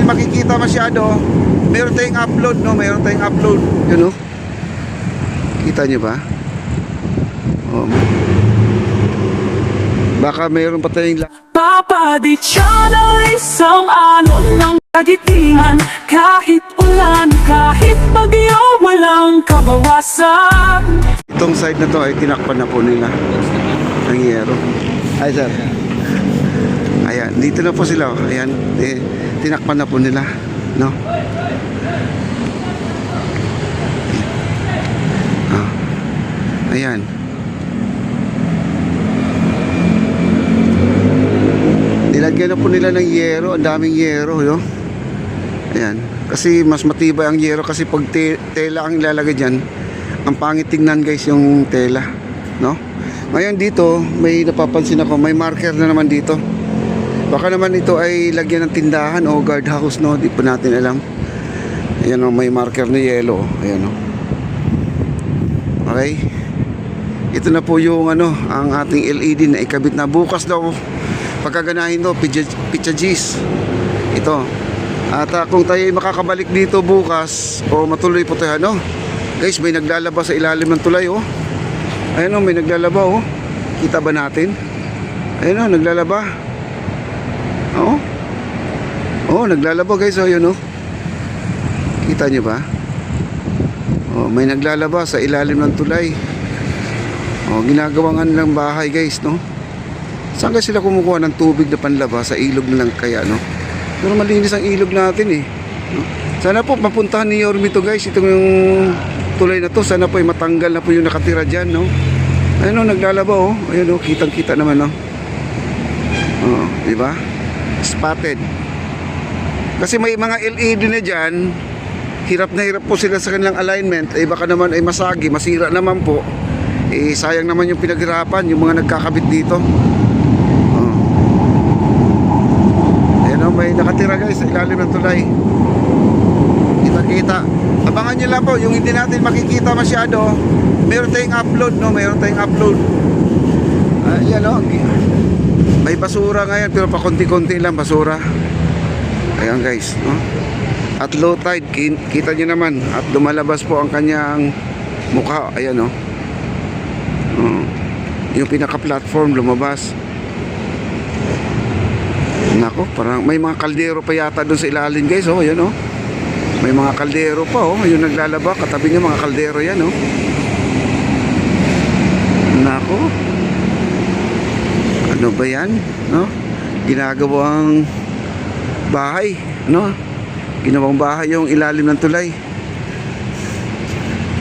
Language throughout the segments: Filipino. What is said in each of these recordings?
natin makikita masyado. Meron tayong upload, no? Meron tayong upload. Yun, no? Kita nyo ba? Oh. Baka meron pa tayong Papa Di Channel, isang alon ng kagitihan. Kahit ulan, kahit bagyo, walang kabawasan. Itong side na to ay tinakpan na po nila ng yero. Ay sir. Ayan, dito na po sila. Ayan, tinakpan na po nila, no? Ayan. Nilagyan na po nila ng yero. Ang daming yero, no? Ayan. Kasi mas matibay ang yero. Kasi pag tela ang ilalagay dyan, ang pangit tingnan guys yung tela, no? Ngayon dito, may napapansin ako, may marker na naman dito. Baka naman ito ay lagyan ng tindahan o guardhouse, no? Di pa natin alam. Ayan, no? May marker na yellow. Ayan, no? Okay. Ito na po yung ano, ang ating LED na ikabit na. Bukas daw pagkaganahin to, Pizza G's. Ito. At kung tayo ay makakabalik dito bukas o matuloy po tayo, ano? Guys, may naglalaba sa ilalim ng tulay, oh. Ayun, oh, may naglalaba, oh. Kita ba natin? Ayun, oh, naglalaba. Oo. Oh, naglalaba, guys, oh, yun, oh. Kita nyo ba? Oh, may naglalaba sa ilalim ng tulay. Oh, ginagawangan ng bahay, guys, no? Saan kasi sila kumukuha ng tubig na panlaba? Sa ilog na lang kaya, no? Pero malinis ang ilog natin, eh, no? Sana po mapuntahan ni Yorme to, guys. Itong yung tulay na to, sana po ay matanggal na po yung nakatira dyan, no? Ayun, no, naglalaba, oh. Ayun, no, kitang kita naman, no? Oh, diba? Spotted. Kasi may mga LED na dyan. Hirap na hirap po sila sa kanilang alignment. Eh baka naman ay masagi, masira naman po. Eh sayang naman yung pinaghirapan, yung mga nagkakabit dito. Oh. Ayan, oh, may nakatira guys sa ilalim ng tulay. Kita-kita. Abangan nyo lang po, yung hindi natin makikita masyado. Meron tayong upload, no? Meron tayong upload. Ayan, oh. May basura ngayon, pero pa konti-konti lang basura. Ayan guys, no? At low tide, kita nyo naman. At lumalabas po ang kanyang mukha. Ayan, no? Yung pinaka-platform lumabas. Nako, parang may mga kaldero pa yata doon sa ilalim guys, oh. Ayan, oh. May mga kaldero pa, oh. Yung naglalaba, katabi niya mga kaldero yan, oh. Nako. Ano ba yan, no? Ginagawang bahay, no? Ginawang bahay yung ilalim ng tulay.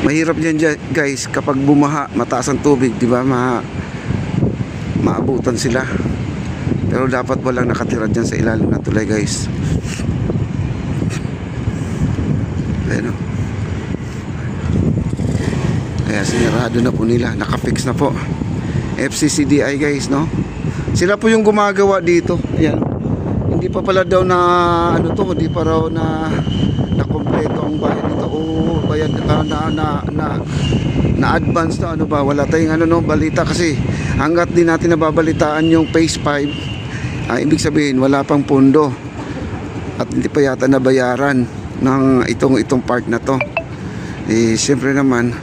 Mahirap yan guys kapag bumaha, mataas ang tubig, di ba? Maabutan sila. Pero dapat walang nakatira dyan sa ilalim ng tulay guys. Ayan, o. Kaya sinarado na po nila, nakafix na po. FCCDI guys, no? Sila po yung gumagawa dito. Ayan. Hindi pa pala daw na ano to, hindi pa raw na kompleto ang bayan nito. O bayan na advance na ano ba, wala tayong ano, no, balita kasi hangga't di natin nababalitaan yung phase 5, ibig sabihin wala pang pundo at hindi pa yata nabayaran ng itong part na to. Eh siyempre naman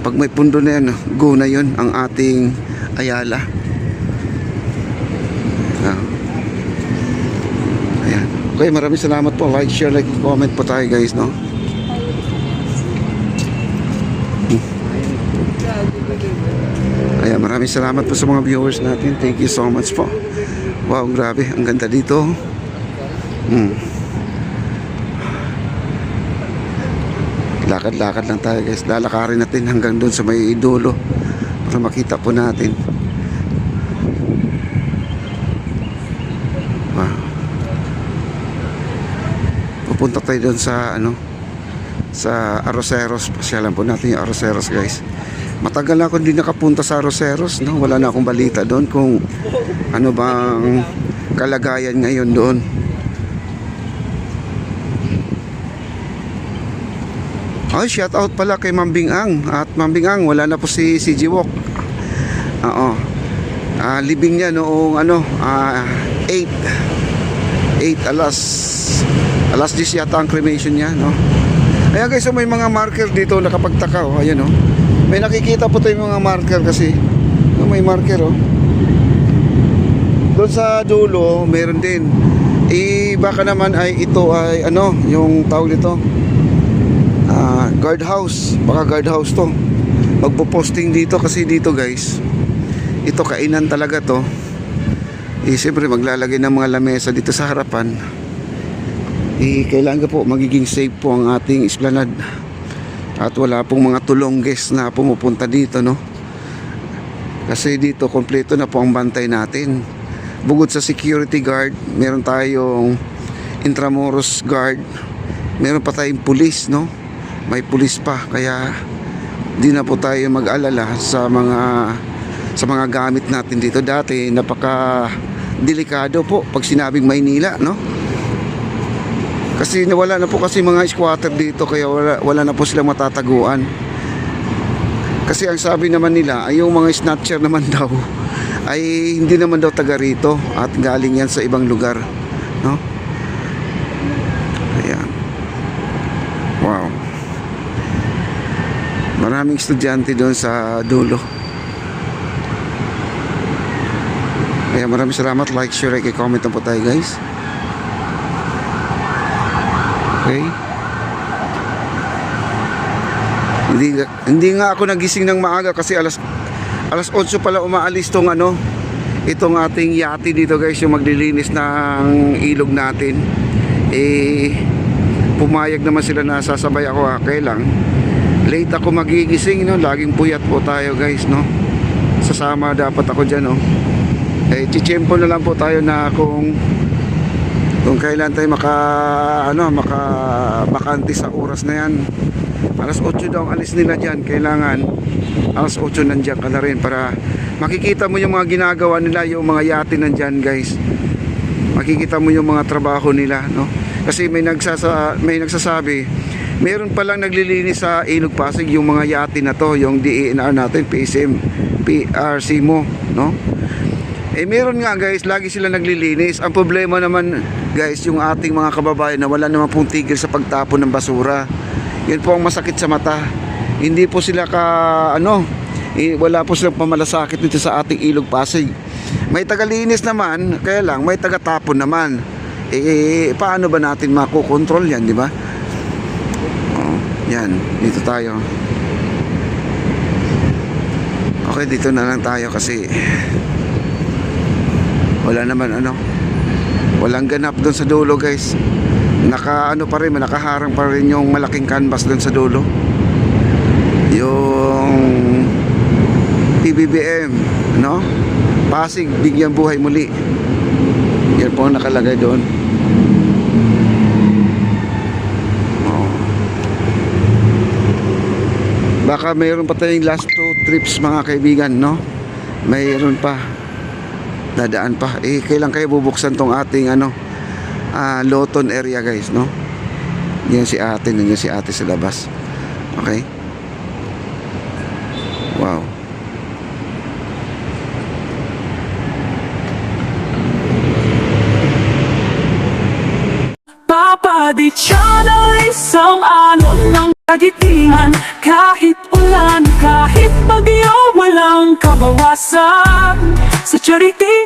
pag may pundo na yan, go na yun ang ating Ayala. Ayan. Okay, maraming salamat po. Like, share, like, comment po tayo guys, no? Ayan, maraming salamat po sa mga viewers natin. Thank you so much po. Wow, grabe, ang ganda dito. Lakad-lakad lang tayo guys. Lalakarin natin hanggang doon sa may dulo para makita po natin. Wow. Pupunta tayo doon sa ano, sa Arroceros. Pasyalan po natin yung Arroceros guys. Matagal na ako hindi nakapunta sa Arroceros, no? Wala na akong balita doon kung ano bang kalagayan ngayon doon. Ay, shout out pala kay Mambing Ang. At Mambing Ang, wala na po si Jiwok. Oo. Libing niya noong ano, 8 alas Alas 10 yata ang cremation niya, no? Ayan guys, so may mga marker dito nakapagtaka, oh. Ayan, oh. May nakikita po tayong mga marker kasi. Oh, may marker, oh. Doon sa dulo, meron din. Baka naman ay ito ay ano, yung tawag nito. Guardhouse. Baka guardhouse to. Magpo-posting dito kasi dito guys. Ito kainan talaga to. Siyempre maglalagay ng mga lamesa dito sa harapan. Kailangan po magiging safe po ang ating esplanade. At wala pong mga tulong guest na pumupunta dito, no? Kasi dito kompleto na po ang bantay natin. Bukod sa security guard, meron tayong Intramuros guard, meron pa tayong pulis, no? May pulis pa, kaya di na po tayo mag-alala sa mga gamit natin dito. Dati napaka delikado po pag sinabing Maynila, no? Kasi wala na po kasi mga squatter dito, kaya wala na po silang matataguan. Kasi ang sabi naman nila ay yung mga snatcher naman daw ay hindi naman daw taga rito at galing yan sa ibang lugar, no? Ayan. Wow. Maraming estudyante doon sa dulo. Kaya maraming salamat. Like, share, comment na po tayo guys. Okay. Hindi nga ako nagising ng maaga kasi alas 8 pala umaalis tong itong ating yati dito guys, yung maglilinis ng ilog natin. Pumayag naman sila na sasabay ako, kaya lang late ako magigising, no? Laging puyat po tayo guys, no? Sasama dapat ako dyan, no? Chichempo na lang po tayo na kung kailan tayo bakante sa oras na yan. Alas 8 daw ang alis nila dyan. Kailangan alas 8 nandiyan ka na rin para makikita mo yung mga ginagawa nila, yung mga yate nandyan guys. Makikita mo yung mga trabaho nila, no? Kasi may nagsasabi, meron palang naglilinis sa Ilog Pasig yung mga yate na to, yung DENR natin, PSM, PRC mo, no? Meron nga guys, lagi sila naglilinis. Ang problema naman guys, yung ating mga kababayan na wala naman pong tigil sa pagtapon ng basura. Yan po ang masakit sa mata. Hindi po sila wala po silang pamalasakit dito sa ating Ilog Pasig. May tagalinis naman, kaya lang may tagatapon naman. Paano ba natin makokontrol yan, di ba? Yan, dito tayo. Okay, dito na lang tayo kasi wala naman walang ganap doon sa dulo guys. Nakaharang pa rin yung malaking canvas doon sa dulo, yung PBBM, no? Pasig Bigyang Buhay Muli, yan po ang nakalagay doon. Baka mayroon pa tayong last 2 trips mga kaibigan, no? Mayroon pa, dadaan pa. Kailan kayo bubuksan tong ating Loton area guys, no? Yan si ate, nandiyan si ate sa labas. Okay? Wow. Papa Di Channel, isang alon ng kagitihan. Kahit ulan, kahit bagyo, walang kabawasan. Sa charity